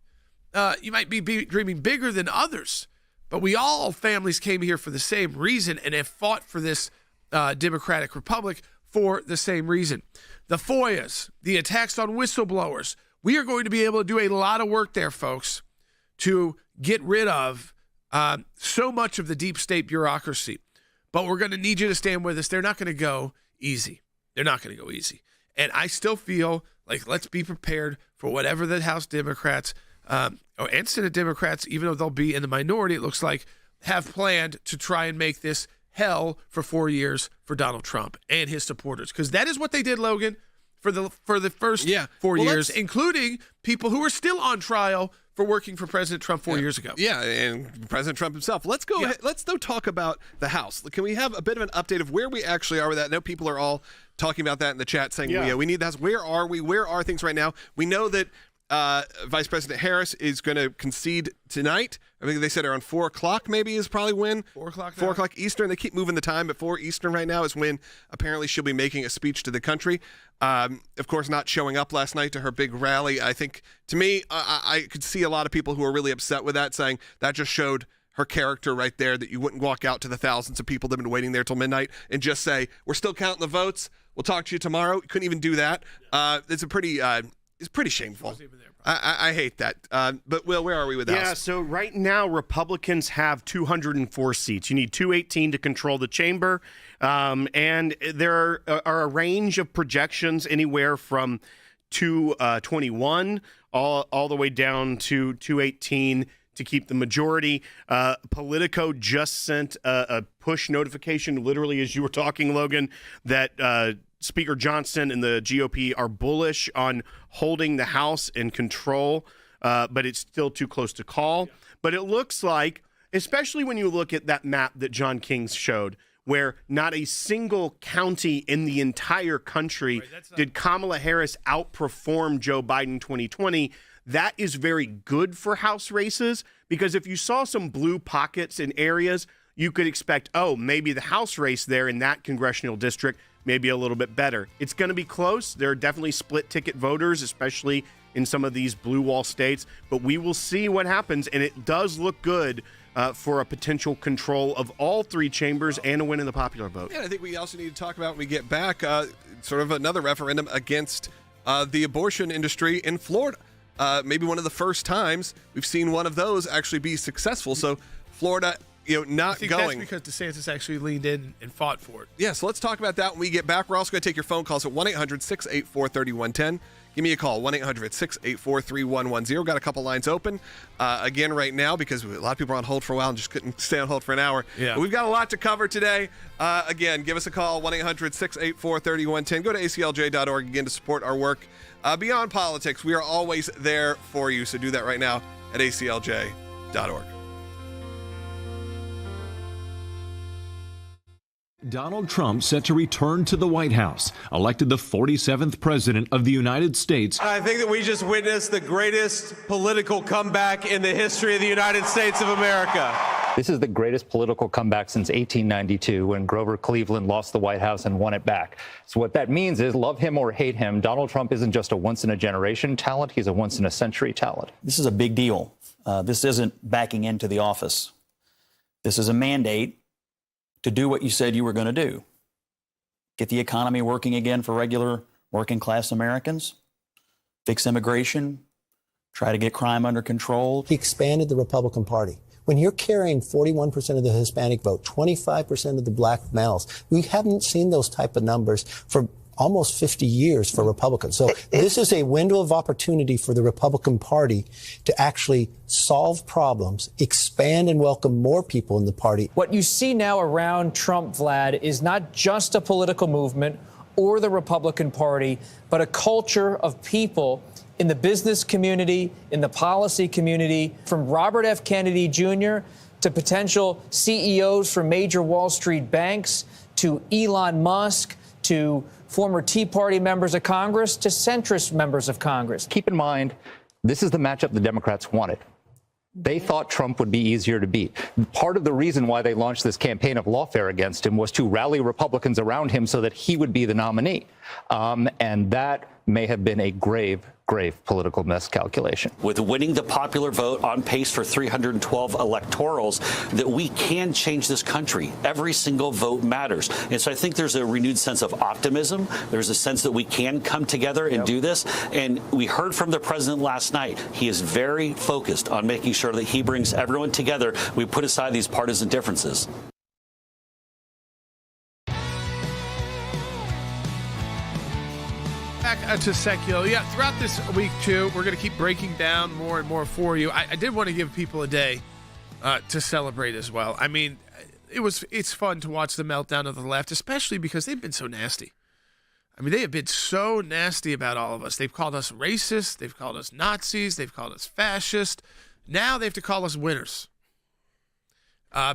S1: You might be dreaming bigger than others. But we all, families, came here for the same reason and have fought for this democratic republic for the same reason. The FOIAs, the attacks on whistleblowers, we are going to be able to do a lot of work there, folks, to get rid of so much of the deep state bureaucracy. But we're going to need you to stand with us. They're not going to go easy. They're not going to go easy. And I still feel like let's be prepared for whatever the House Democrats and Senate Democrats, even though they'll be in the minority, it looks like, have planned to try and make this hell for 4 years for Donald Trump and his supporters. Because that is what they did, Logan, for the first 4 years, including people who are still on trial for working for President Trump 4 years ago.
S3: Yeah, and President Trump himself. Let's go ahead. Let's talk about the House. Can we have a bit of an update of where we actually are with that? I know people are all talking about that in the chat, saying, we need the House. Where are we? Where are things right now? We know that Vice President Harris is going to concede tonight. I think they said around 4 o'clock maybe is probably when.
S1: 4 o'clock
S3: 4 o'clock Eastern. They keep moving the time, but 4 Eastern right now is when apparently she'll be making a speech to the country. Of course, not showing up last night to her big rally. I think, to me, I could see a lot of people who are really upset with that, saying that just showed her character right there, that you wouldn't walk out to the thousands of people that have been waiting there till midnight and just say, we're still counting the votes. We'll talk to you tomorrow. You couldn't even do that. It's pretty shameful. I hate that. But, Will, where are we with that?
S18: Yeah, so right now, Republicans have 204 seats. You need 218 to control the chamber. And there are a range of projections anywhere from 221 all the way down to 218 to keep the majority. Politico just sent a push notification, literally as you were talking, Logan, that Speaker Johnson and the GOP are bullish on holding the House in control, but it's still too close to call. Yeah. But it looks like, especially when you look at that map that John King showed, where not a single county in the entire country did Kamala Harris outperform Joe Biden 2020. That is very good for House races, because if you saw some blue pockets in areas, you could expect, maybe the House race there in that congressional district maybe a little bit better. It's going to be close. There are definitely split ticket voters, especially in some of these blue wall states, but we will see what happens. And it does look good for a potential control of all three chambers and a win in the popular vote.
S3: Yeah, I think we also need to talk about, when we get back, sort of another referendum against the abortion industry in Florida. Maybe one of the first times we've seen one of those actually be successful. So Florida, not
S1: I think
S3: going.
S1: That's because DeSantis actually leaned in and fought for it.
S3: Yeah, so let's talk about that when we get back. We're also going to take your phone calls at 1-800-684-3110. Give me a call, 1-800-684-3110. Got a couple lines open again right now, because a lot of people are on hold for a while and just couldn't stay on hold for an hour.
S1: Yeah.
S3: But we've got a lot to cover today. Again, give us a call, 1-800-684-3110. Go to AClj.org again to support our work. Beyond politics, we are always there for you, so do that right now at AClj.org.
S8: Donald Trump set to return to the White House, elected the 47th president of the United States.
S11: I think that we just witnessed the greatest political comeback in the history of the United States of America.
S12: This is the greatest political comeback since 1892, when Grover Cleveland lost the White House and won it back. So what that means is, love him or hate him, Donald Trump isn't just a once-in-a-generation talent, he's a once-in-a-century talent.
S13: This is a big deal. This isn't backing into the office. This is a mandate to do what you said you were going to do. Get the economy working again for regular working-class Americans, fix immigration, try to get crime under control.
S14: He expanded the Republican Party. When you're carrying 41% of the Hispanic vote, 25% of the black males, we haven't seen those type of numbers for almost 50 years for Republicans. So this is a window of opportunity for the Republican Party to actually solve problems, expand and welcome more people in the party.
S15: What you see now around Trump, Vlad, is not just a political movement or the Republican Party, but a culture of people in the business community, in the policy community, from Robert F. Kennedy Jr. to potential CEOs from major Wall Street banks, to Elon Musk, to former Tea Party members of Congress, to centrist members of Congress.
S12: Keep in mind, this is the matchup the Democrats wanted. They thought Trump would be easier to beat. Part of the reason why they launched this campaign of lawfare against him was to rally Republicans around him so that he would be the nominee. And that may have been a grave political miscalculation.
S16: With winning the popular vote, on pace for 312 electorals, that we can change this country. Every single vote matters. And so I think there's a renewed sense of optimism. There's a sense that we can come together and do this. And we heard from the president last night. He is very focused on making sure that he brings everyone together. We put aside these partisan differences.
S1: Back to Sekulow. Yeah, throughout this week, too, we're going to keep breaking down more and more for you. I did want to give people a day to celebrate as well. I mean, it's fun to watch the meltdown of the left, especially because they've been so nasty. I mean, they have been so nasty about all of us. They've called us racist. They've called us Nazis. They've called us fascist. Now they have to call us winners.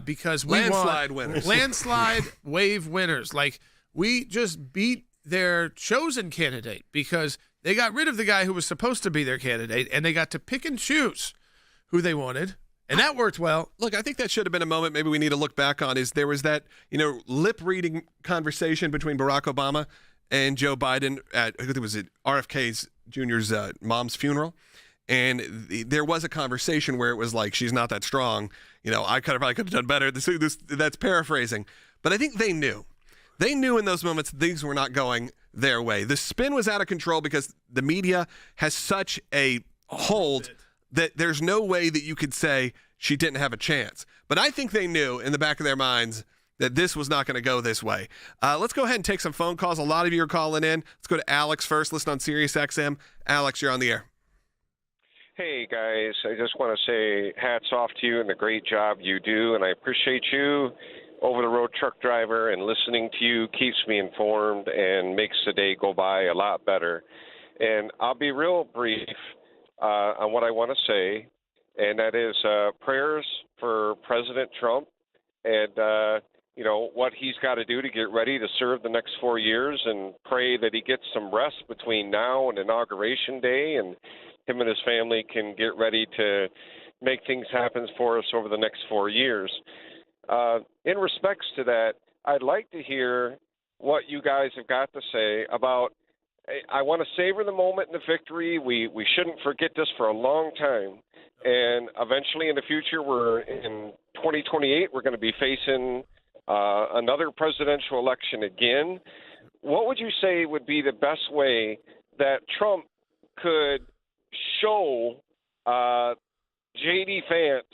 S1: Because we
S3: landslide winners.
S1: Landslide wave winners. Like, we just beat their chosen candidate because they got rid of the guy who was supposed to be their candidate, and they got to pick and choose who they wanted, and that worked well.
S3: Look, I think that should have been a moment maybe we need to look back on. Is there was that lip-reading conversation between Barack Obama and Joe Biden at, I think it was at RFK Jr.'s mom's funeral, and there was a conversation where it was like, she's not that strong. I probably could have done better. That's paraphrasing, but I think they knew. They knew in those moments things were not going their way. The spin was out of control because the media has such a hold that there's no way that you could say she didn't have a chance. But I think they knew in the back of their minds that this was not going to go this way. Let's go ahead and take some phone calls. A lot of you are calling in. Let's go to Alex first. Listen on Sirius XM. Alex, you're on the air.
S17: Hey, guys. I just want to say hats off to you and the great job you do, and I appreciate you. Over-the-road truck driver, and listening to you keeps me informed and makes the day go by a lot better. And I'll be real brief on what I want to say, and that is prayers for President Trump and, what he's got to do to get ready to serve the next 4 years, and pray that he gets some rest between now and Inauguration Day, and him and his family can get ready to make things happen for us over the next 4 years. In respects to that, I'd like to hear what you guys have got to say about, I want to savor the moment in the victory. We shouldn't forget this for a long time. And eventually in the future, we're in 2028, we're going to be facing another presidential election again. What would you say would be the best way that Trump could show J.D. Vance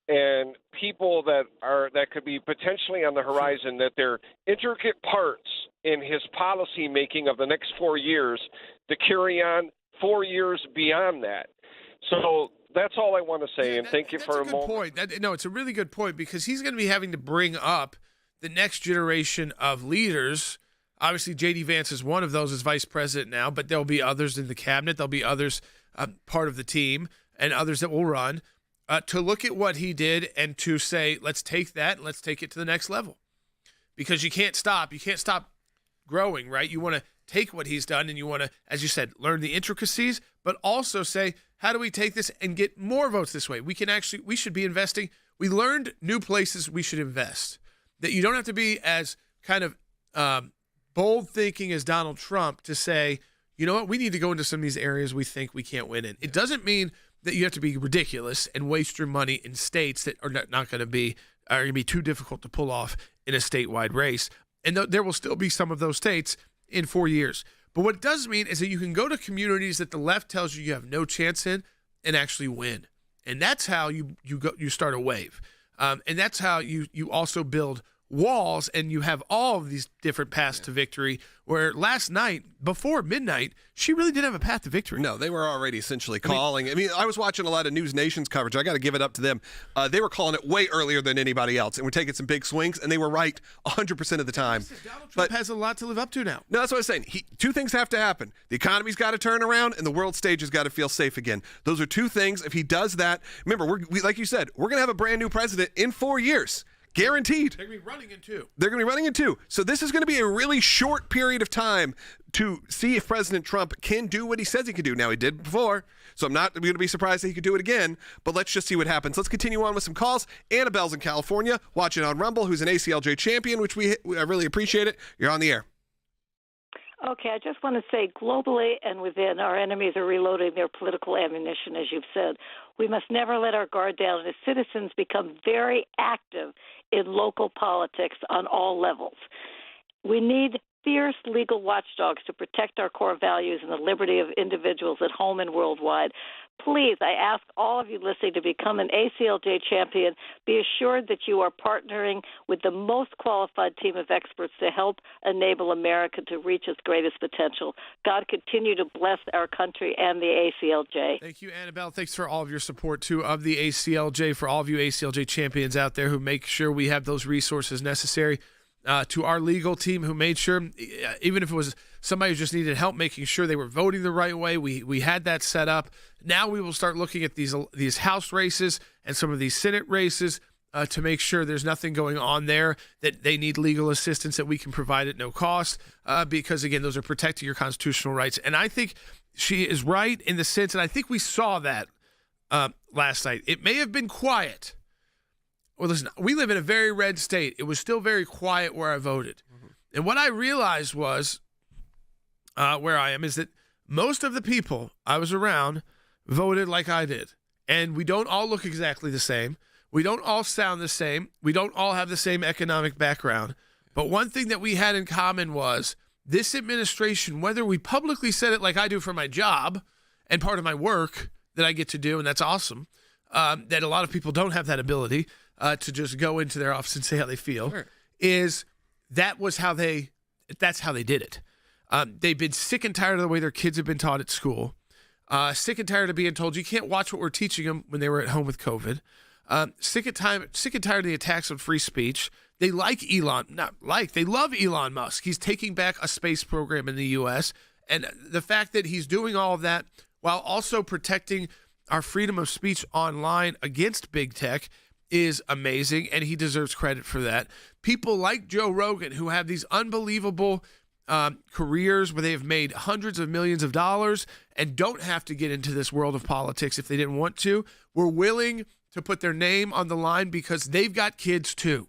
S17: and people that could be potentially on the horizon, that they're intricate parts in his policy making of the next 4 years to carry on 4 years beyond that? So that's all I want to say, and thank you for a moment.
S1: It's a really good point, because he's going to be having to bring up the next generation of leaders. Obviously, J.D. Vance is one of those as vice president now, but there'll be others in the cabinet. There'll be others part of the team and others that will run. To look at what he did and to say, let's take that and let's take it to the next level. Because you can't stop. You can't stop growing, right? You want to take what he's done and you want to, as you said, learn the intricacies, but also say, how do we take this and get more votes this way? We should be investing. We learned new places we should invest. That you don't have to be as kind of bold thinking as Donald Trump to say, you know what, we need to go into some of these areas we think we can't win in. It doesn't mean that you have to be ridiculous and waste your money in states that are not going to be too difficult to pull off in a statewide race. And there will still be some of those states in 4 years. But what it does mean is that you can go to communities that the left tells you have no chance in and actually win. And that's how you start a wave. And that's how you also build walls, and you have all of these different paths to victory, where last night, before midnight, she really didn't have a path to victory.
S3: No, they were already essentially calling. I was watching a lot of News Nation's coverage. I got to give it up to them. They were calling it way earlier than anybody else, and we're taking some big swings, and they were right 100% of the time.
S1: Donald Trump has a lot to live up to now.
S3: No, that's what I was saying. Two things have to happen. The economy's got to turn around, and the world stage has got to feel safe again. Those are two things. If he does that, remember, we like you said, we're going to have a brand new president in 4 years. Guaranteed.
S1: They're going to be running in two.
S3: They're going to be running in two. So this is going to be a really short period of time to see if President Trump can do what he says he can do. Now, he did before, so I'm not going to be surprised that he could do it again, but let's just see what happens. Let's continue on with some calls. Annabelle's in California, watching on Rumble, who's an AClj champion, which I really appreciate it. You're on the air.
S20: Okay, I just want to say globally and within, our enemies are reloading their political ammunition, as you've said. We must never let our guard down and as citizens become very active in local politics on all levels. We need fierce legal watchdogs to protect our core values and the liberty of individuals at home and worldwide. Please, I ask all of you listening to become an AClj champion. Be assured that you are partnering with the most qualified team of experts to help enable America to reach its greatest potential. God continue to bless our country and the AClj.
S1: Thank you, Annabelle. Thanks for all of your support, too, of the AClj, for all of you AClj champions out there who make sure we have those resources necessary. To our legal team who made sure, even if it was somebody who just needed help making sure they were voting the right way, we had that set up. Now we will start looking at these House races and some of these Senate races to make sure there's nothing going on there that they need legal assistance that we can provide at no cost because, again, those are protecting your constitutional rights. And I think she is right in the sense, and I think we saw that last night. It may have been quiet. Well, listen, we live in a very red state. It was still very quiet where I voted. Mm-hmm. And what I realized was, where I am, is that most of the people I was around voted like I did. And we don't all look exactly the same. We don't all sound the same. We don't all have the same economic background. But one thing that we had in common was this administration, whether we publicly said it like I do for my job and part of my work that I get to do, and that's awesome, that a lot of people don't have that ability, to just go into their office and say how they feel, sure. That's how they did it. They've been sick and tired of the way their kids have been taught at school, sick and tired of being told you can't watch what we're teaching them when they were at home with COVID, sick and tired of the attacks on free speech. They they love Elon Musk. He's taking back a space program in the U.S., and the fact that he's doing all of that while also protecting our freedom of speech online against big tech is amazing, and he deserves credit for that. People like Joe Rogan, who have these unbelievable careers where they have made hundreds of millions of dollars and don't have to get into this world of politics if they didn't want to, were willing to put their name on the line because they've got kids too.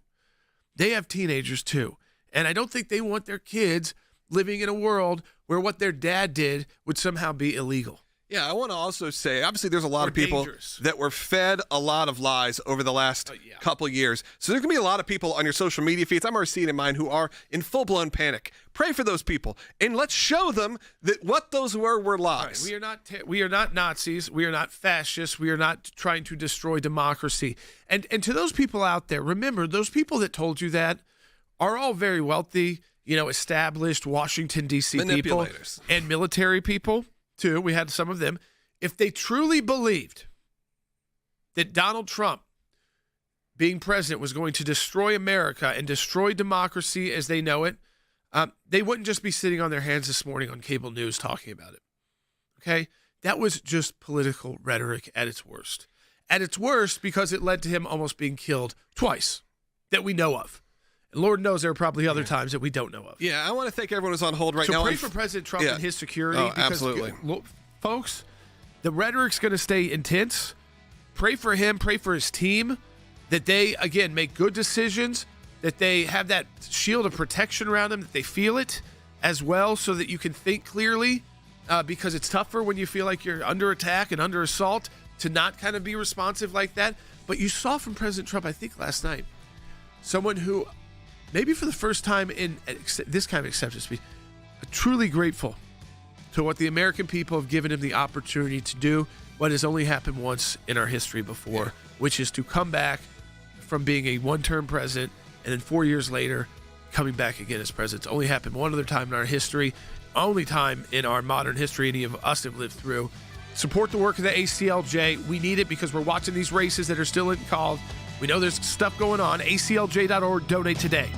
S1: They have teenagers too. And I don't think they want their kids living in a world where what their dad did would somehow be illegal.
S3: Yeah, I want to also say, obviously, there's a lot of people that were fed a lot of lies over the last couple of years. So there's going to be a lot of people on your social media feeds, I'm already seeing in mine, who are in full-blown panic. Pray for those people, and let's show them that what those were lies.
S1: Right. We are not Nazis. We are not fascists. We are not trying to destroy democracy. And to those people out there, remember, those people that told you that are all very wealthy, established Washington, D.C. people and military people. Too, we had some of them. If they truly believed that Donald Trump being president was going to destroy America and destroy democracy as they know it, they wouldn't just be sitting on their hands this morning on cable news talking about it. Okay? That was just political rhetoric at its worst. At its worst because it led to him almost being killed twice that we know of. And Lord knows there are probably other times that we don't know of.
S3: Yeah, I want to thank everyone who's on hold right now.
S1: So pray for President Trump and his security.
S3: Oh,
S1: because,
S3: absolutely.
S1: Folks, the rhetoric's going to stay intense. Pray for him. Pray for his team. That they, again, make good decisions. That they have that shield of protection around them. That they feel it as well so that you can think clearly. Because it's tougher when you feel like you're under attack and under assault to not kind of be responsive like that. But you saw from President Trump, I think last night, someone who... maybe for the first time in this kind of acceptance speech, truly grateful to what the American people have given him the opportunity to do, what has only happened once in our history before, which is to come back from being a one-term president and then 4 years later coming back again as president. It's only happened one other time in our history, only time in our modern history any of us have lived through. Support the work of the AClj. We need it because we're watching these races that are still called. We know there's stuff going on. AClj.org. Donate today.